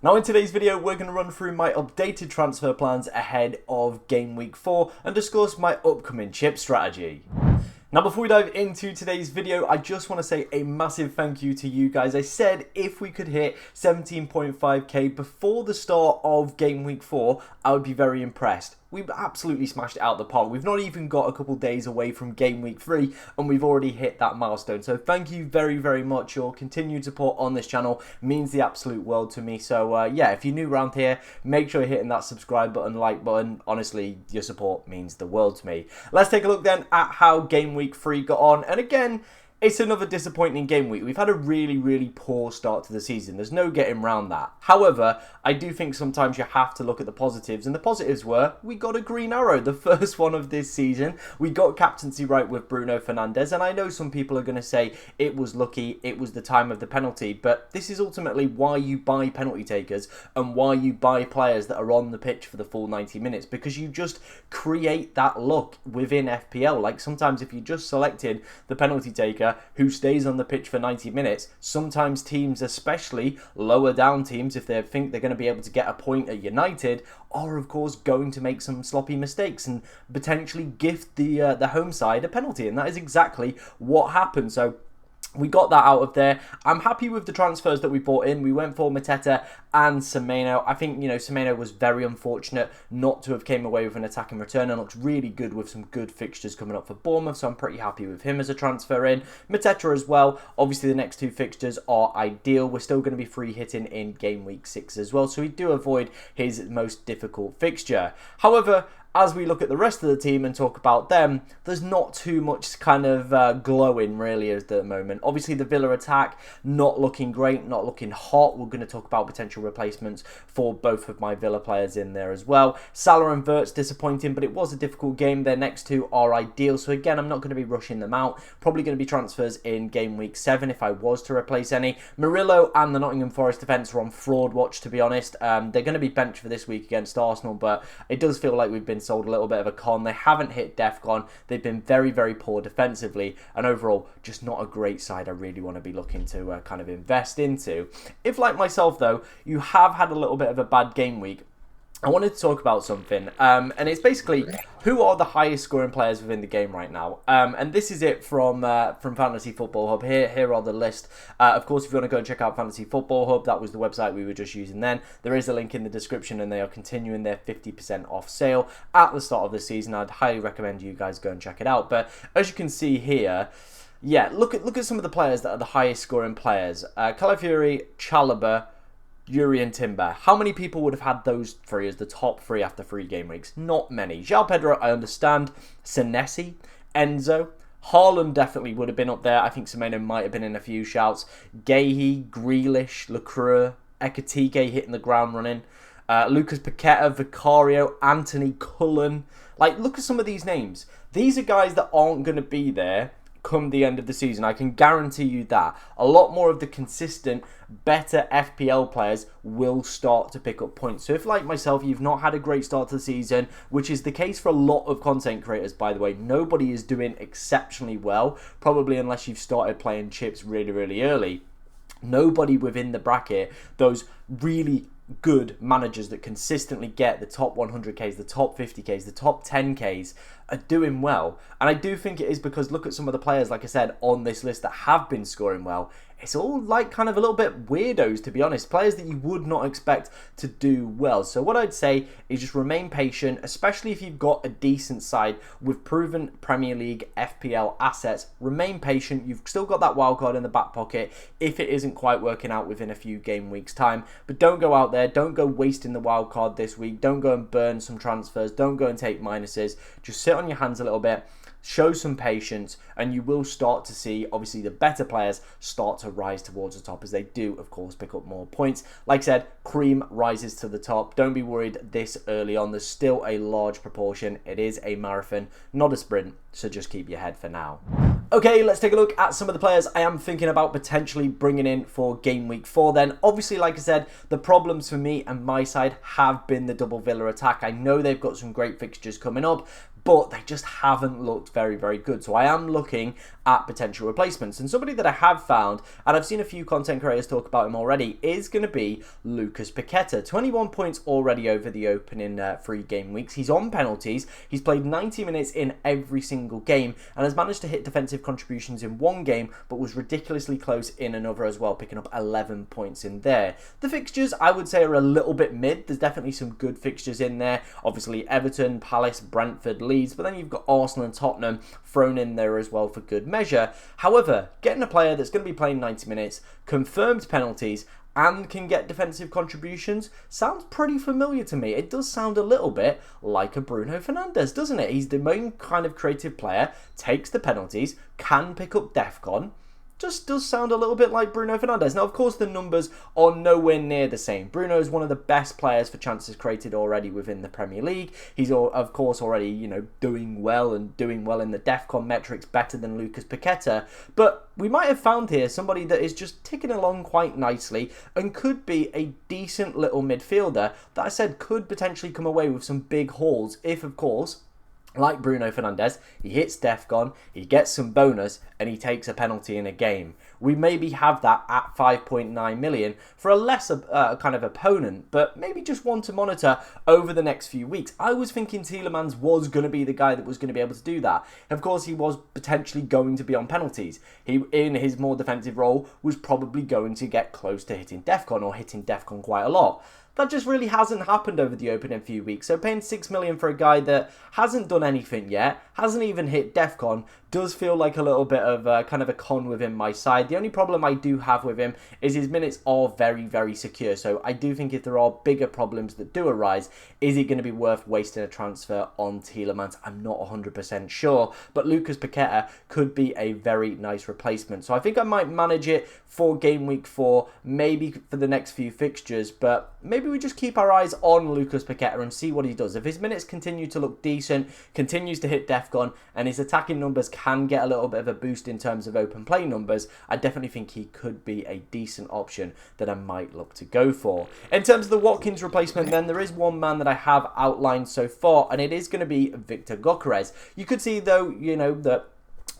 Now in today's video, we're going to run through my updated transfer plans ahead of Game Week 4 and discuss my upcoming chip strategy. Now before we dive into today's video, I just want to say a massive thank you to you guys. I said if we could hit 17.5k before the start of Game Week 4, I would be very impressed. We've absolutely smashed it out the park. We've not even got a couple days away from Game Week 3 and we've already hit that milestone. So thank you very, very much. Your continued support on this channel means the absolute world to me. So yeah, if you're new around here, make sure you're hitting that subscribe button, like button. Honestly, your support means the world to me. Let's take a look then at how Game Week 3 got on. And again, it's another disappointing game week. We've had a really, really poor start to the season. There's no getting around that. However, I do think sometimes you have to look at the positives. And the positives were, we got a green arrow, the first one of this season. We got captaincy right with Bruno Fernandes. And I know some people are going to say it was lucky, it was the time of the penalty. But this is ultimately why you buy penalty takers and why you buy players that are on the pitch for the full 90 minutes. Because you just create that look within FPL. Like sometimes if you just selected the penalty taker who stays on the pitch for 90 minutes, sometimes teams, especially lower down teams, if they think they're going to be able to get a point at United, are of course going to make some sloppy mistakes and potentially gift the home side a penalty, and that is exactly what happened. So we got that out of there. I'm happy with the transfers that we brought in. We went for Mateta and Semenyo. I think, Semenyo was very unfortunate not to have came away with an attacking return and looks really good with some good fixtures coming up for Bournemouth, so I'm pretty happy with him as a transfer in. Mateta as well. Obviously, the next two fixtures are ideal. We're still going to be free hitting in Game Week 6 as well, so we do avoid his most difficult fixture. However, as we look at the rest of the team and talk about them, there's not too much kind of glowing really at the moment. Obviously, the Villa attack not looking great, not looking hot. We're going to talk about potential replacements for both of my Villa players in there as well. Salah and Wirtz disappointing, but it was a difficult game. Their next two are ideal. So again, I'm not going to be rushing them out. Probably going to be transfers in Game Week 7 if I was to replace any. Murillo and the Nottingham Forest defence are on fraud watch, to be honest. They're going to be benched for this week against Arsenal, but it does feel like we've been sold a little bit of a con. They haven't hit DEFCON. They've been very, very poor defensively, and overall just not a great side I really want to be looking to kind of invest into. If, like myself though, you have had a little bit of a bad game week, I wanted to talk about something, and it's basically who are the highest scoring players within the game right now. And this is it from Fantasy Football Hub. Here are the list. Of course, if you want to go and check out Fantasy Football Hub, that was the website we were just using then. There is a link in the description, and they are continuing their 50% off sale at the start of the season. I'd highly recommend you guys go and check it out. But as you can see here, yeah, look at some of the players that are the highest scoring players. Calafiori, Chalobah, Yuri and Timber. How many people would have had those three as the top three after 3 game weeks? Not many. João Pedro, I understand. Senesi, Enzo. Haaland definitely would have been up there. I think Semenyo might have been in a few shouts. Guehi, Grealish, Lacroix, Ekatike hitting the ground running. Lucas Paqueta, Vicario, Anthony Cullen. Like, look at some of these names. These are guys that aren't going to be there come the end of the season. I can guarantee you that. A lot more of the consistent, better FPL players will start to pick up points. So if, like myself, you've not had a great start to the season, which is the case for a lot of content creators, by the way, nobody is doing exceptionally well, probably unless you've started playing chips really, really early. Nobody within the bracket, those really good managers that consistently get the top 100Ks, the top 50Ks, the top 10Ks, are doing well. And I do think it is because look at some of the players, like I said, on this list that have been scoring well. It's all like kind of a little bit weirdos, to be honest. Players that you would not expect to do well. So what I'd say is just remain patient, especially if you've got a decent side with proven Premier League FPL assets. Remain patient. You've still got that wildcard in the back pocket if it isn't quite working out within a few game weeks' time. But don't go out there. Don't go wasting the wildcard this week. Don't go and burn some transfers. Don't go and take minuses. Just sit on your hands a little bit. Show some patience, and you will start to see, obviously, the better players start to rise towards the top as they do, of course, pick up more points. Like I said, cream rises to the top. Don't be worried this early on. There's still a large proportion. It is a marathon, not a sprint, so just keep your head for now. Okay, let's take a look at some of the players I am thinking about potentially bringing in for Game Week 4 then. Obviously, like I said, the problems for me and my side have been the double Villa attack. I know they've got some great fixtures coming up, but they just haven't looked very, very good. So I am looking at potential replacements. And somebody that I have found, and I've seen a few content creators talk about him already, is going to be Lucas Paqueta. 21 points already over the opening 3 game weeks. He's on penalties. He's played 90 minutes in every single game and has managed to hit defensive contributions in one game, but was ridiculously close in another as well, picking up 11 points in there. The fixtures, I would say, are a little bit mid. There's definitely some good fixtures in there. Obviously, Everton, Palace, Brentford, Leeds, but then you've got Arsenal and Tottenham thrown in there as well for good measure. However, getting a player that's going to be playing 90 minutes, confirmed penalties, and can get defensive contributions sounds pretty familiar to me. It does sound a little bit like a Bruno Fernandes, doesn't it? He's the main kind of creative player, takes the penalties, can pick up DEFCON. Just does sound a little bit like Bruno Fernandes. Now, of course, the numbers are nowhere near the same. Bruno is one of the best players for chances created already within the Premier League. He's, of course, already, doing well in the DEFCON metrics, better than Lucas Paqueta. But we might have found here somebody that is just ticking along quite nicely and could be a decent little midfielder that I said could potentially come away with some big hauls if, of course, like Bruno Fernandes, he hits DEFCON, he gets some bonus, and he takes a penalty in a game. We maybe have that at 5.9 million for a lesser kind of opponent, but maybe just one to monitor over the next few weeks. I was thinking Tielemans was going to be the guy that was going to be able to do that. Of course, he was potentially going to be on penalties. He, in his more defensive role, was probably going to get close to hitting DEFCON or hitting DEFCON quite a lot. That just really hasn't happened over the opening few weeks. So paying 6 million for a guy that hasn't done anything yet, hasn't even hit DEFCON, does feel like a little bit of kind of a con within my side. The only problem I do have with him is his minutes are very, very secure. So I do think if there are bigger problems that do arise, is it going to be worth wasting a transfer on Tielemans? I'm not 100% sure. But Lucas Paqueta could be a very nice replacement. So I think I might manage it for game week 4, maybe for the next few fixtures. But maybe we just keep our eyes on Lucas Paqueta and see what he does. If his minutes continue to look decent, continues to hit DEFCON, and his attacking numbers can get a little bit of a boost in terms of open play numbers, I definitely think he could be a decent option that I might look to go for. In terms of the Watkins replacement, then there is one man that I have outlined so far, and it is going to be Victor Gyökeres. You could see, though, that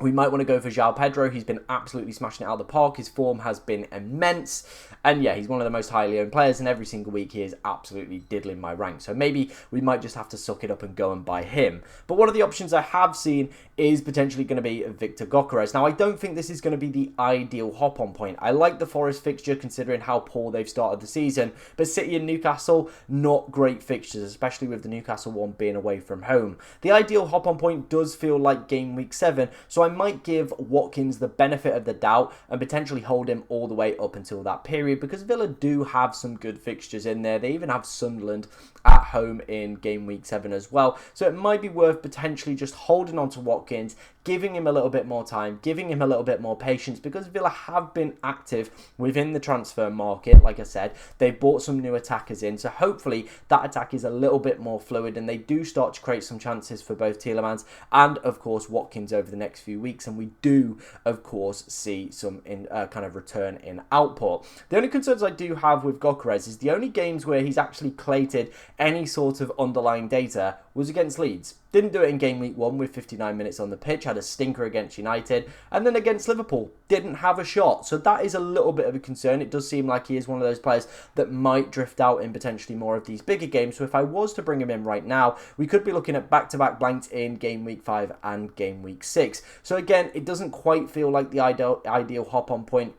we might want to go for João Pedro. He's been absolutely smashing it out of the park. His form has been immense. And yeah, he's one of the most highly owned players, and every single week he is absolutely diddling my rank. So maybe we might just have to suck it up and go and buy him. But one of the options I have seen is potentially going to be Victor Gyökeres. Now, I don't think this is going to be the ideal hop-on point. I like the Forest fixture considering how poor they've started the season. But City and Newcastle, not great fixtures, especially with the Newcastle one being away from home. The ideal hop-on point does feel like game week 7. So I might give Watkins the benefit of the doubt and potentially hold him all the way up until that period, because Villa do have some good fixtures in there. They even have Sunderland at home in game week 7 as well. So it might be worth potentially just holding on to Watkins, giving him a little bit more time, giving him a little bit more patience, because Villa have been active within the transfer market. Like I said, they bought some new attackers in, so hopefully that attack is a little bit more fluid and they do start to create some chances for both Tielemans and, of course, Watkins over the next few weeks. And we do, of course, see some kind of return in output. The only concerns I do have with Gyökeres is the only games where he's actually collated any sort of underlying data was against Leeds. Didn't do it in game week 1 with 59 minutes on the pitch, had a stinker against United, and then against Liverpool, didn't have a shot. So that is a little bit of a concern. It does seem like he is one of those players that might drift out in potentially more of these bigger games. So if I was to bring him in right now, we could be looking at back-to-back blanks in game week 5 and game week 6. So again, it doesn't quite feel like the ideal hop-on point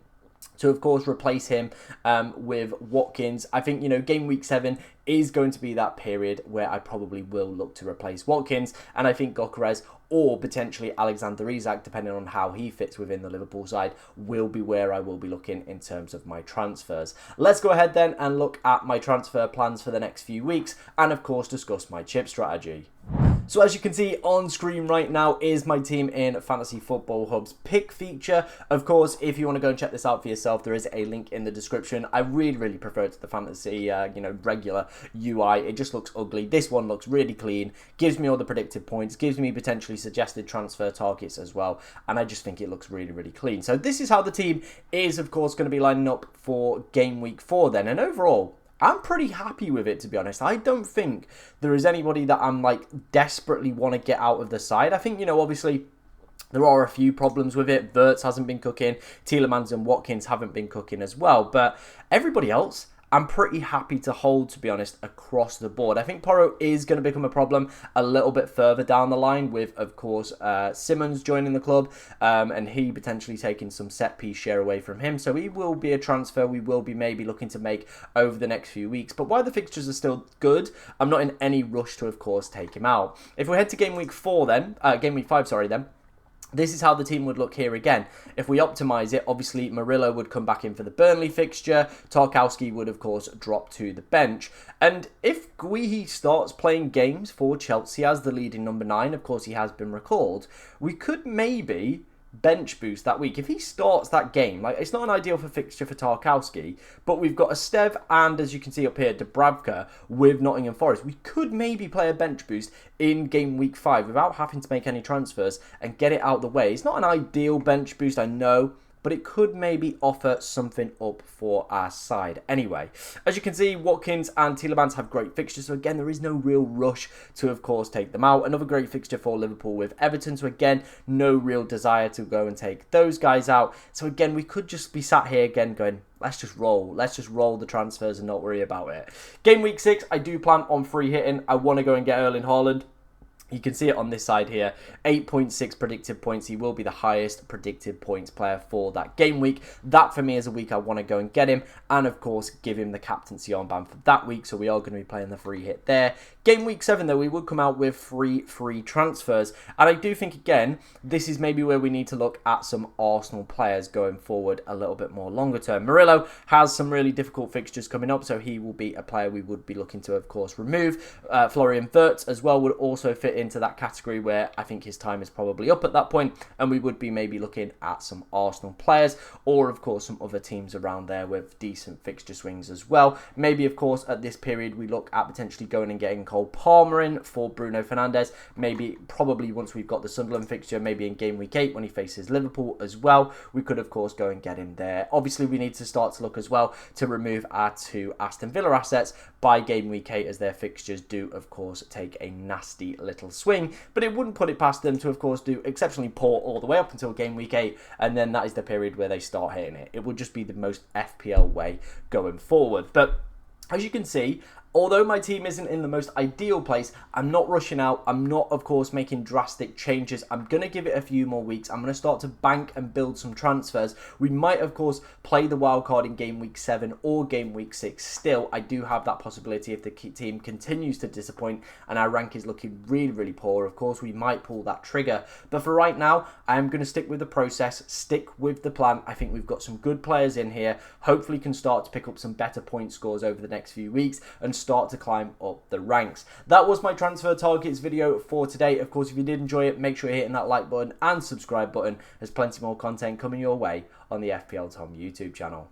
to, of course, replace him with Watkins. I think, game week 7 is going to be that period where I probably will look to replace Watkins. And I think Gyökeres or potentially Alexander Isak, depending on how he fits within the Liverpool side, will be where I will be looking in terms of my transfers. Let's go ahead then and look at my transfer plans for the next few weeks and, of course, discuss my chip strategy. So as you can see on screen right now is my team in Fantasy Football Hub's pick feature. Of course, if you want to go and check this out for yourself, there is a link in the description. I really prefer it to the Fantasy, regular UI. It just looks ugly. This one looks really clean, gives me all the predicted points, gives me potentially suggested transfer targets as well, and I just think it looks really clean. So this is how the team is, of course, going to be lining up for game week 4 then, and overall, I'm pretty happy with it, to be honest. I don't think there is anybody that I'm like desperately want to get out of the side. I think, you know, obviously there are a few problems with it. Wirtz hasn't been cooking. Tielemans and Watkins haven't been cooking as well. But everybody else, I'm pretty happy to hold, to be honest, across the board. I think Porro is going to become a problem a little bit further down the line with, of course, Simmons joining the club and he potentially taking some set-piece share away from him. So he will be a transfer we will be maybe looking to make over the next few weeks. But while the fixtures are still good, I'm not in any rush to, of course, take him out. If we head to Game Week 5, sorry, then. This is how the team would look here again. If we optimise it, obviously Murillo would come back in for the Burnley fixture. Tarkowski would, of course, drop to the bench. And if Guehi starts playing games for Chelsea as the leading number 9, of course he has been recalled, we could maybe bench boost that week. If he starts that game, like, it's not an ideal for fixture for Tarkowski, but we've got Estev and, as you can see up here, Dubravka with Nottingham Forest. We could maybe play a bench boost in Game Week 5 without having to make any transfers and get it out of the way. It's not an ideal bench boost, I know, but it could maybe offer something up for our side. Anyway, as you can see, Watkins and Tielemans have great fixtures. So again, there is no real rush to, of course, take them out. Another great fixture for Liverpool with Everton. So again, no real desire to go and take those guys out. So again, we could just be sat here again going, let's just roll. Let's just roll the transfers and not worry about it. Game Week 6, I do plan on free hitting. I want to go and get Erling Haaland. You can see it on this side here, 8.6 predicted points. He will be the highest predicted points player for that game week. That for me is a week I want to go and get him. And of course, give him the captaincy armband for that week. So we are going to be playing the free hit there. Game week 7 though, we would come out with free transfers. And I do think, again, this is maybe where we need to look at some Arsenal players going forward a little bit more longer term. Murillo has some really difficult fixtures coming up. So he will be a player we would be looking to, of course, remove. Florian Wirtz as well would also fit into that category where I think his time is probably up at that point, and we would be maybe looking at some Arsenal players or of course some other teams around there with decent fixture swings as well. Maybe of course at this period we look at potentially going and getting Cole Palmer in for Bruno Fernandes, maybe probably once we've got the Sunderland fixture, maybe in game week 8 when he faces Liverpool as well, we could of course go and get him there. Obviously we need to start to look as well to remove our 2 Aston Villa assets by game week 8 as their fixtures do of course take a nasty little swing. But it wouldn't put it past them to, of course, do exceptionally poor all the way up until game week 8, and then that is the period where they start hitting it. It would just be the most FPL way going forward. But as you can see, although my team isn't in the most ideal place, I'm not rushing out. I'm not, of course, making drastic changes. I'm going to give it a few more weeks. I'm going to start to bank and build some transfers. We might, of course, play the wild card in game week 7 or game week 6. Still, I do have that possibility if the team continues to disappoint and our rank is looking really, really poor. Of course, we might pull that trigger. But for right now, I am going to stick with the process, stick with the plan. I think we've got some good players in here. Hopefully can start to pick up some better point scores over the next few weeks and start to climb up the ranks. That was my transfer targets video for today. Of course, if you did enjoy it, make sure you're hitting that like button and subscribe button. There's plenty more content coming your way on the FPL Tom YouTube channel.